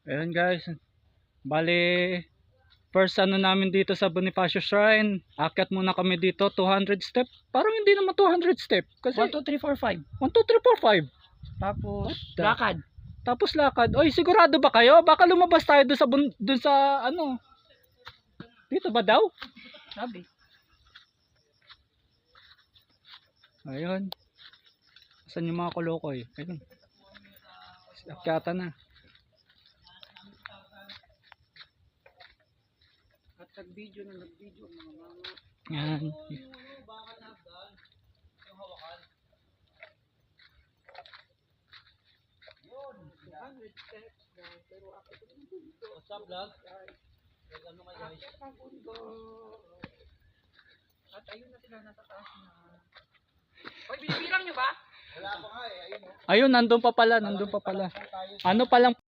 Ayan guys. Bali, first ano namin dito sa Bonifacio Shrine. Akyat muna kami dito, 200 step. Parang hindi naman 200 step. Kasi 1, 2, 3, 4, 5. 1, 2, 3, 4, 5. Tapos, What the- lakad. Tapos lakad. Oy, sigurado ba kayo? Baka lumabas tayo dun sa ano. Dito ba daw? Sabi. Ayun. Saan yung mga kolokoy? Ayun. Akyata na. At nag-video na nag-video mga mga. Yan. What's up, vlog? Ano ka guys? At ayun na sila nasa taas na. Oy, binibilang nyo ba? Ayun, nandun pa pala. Ano pa lang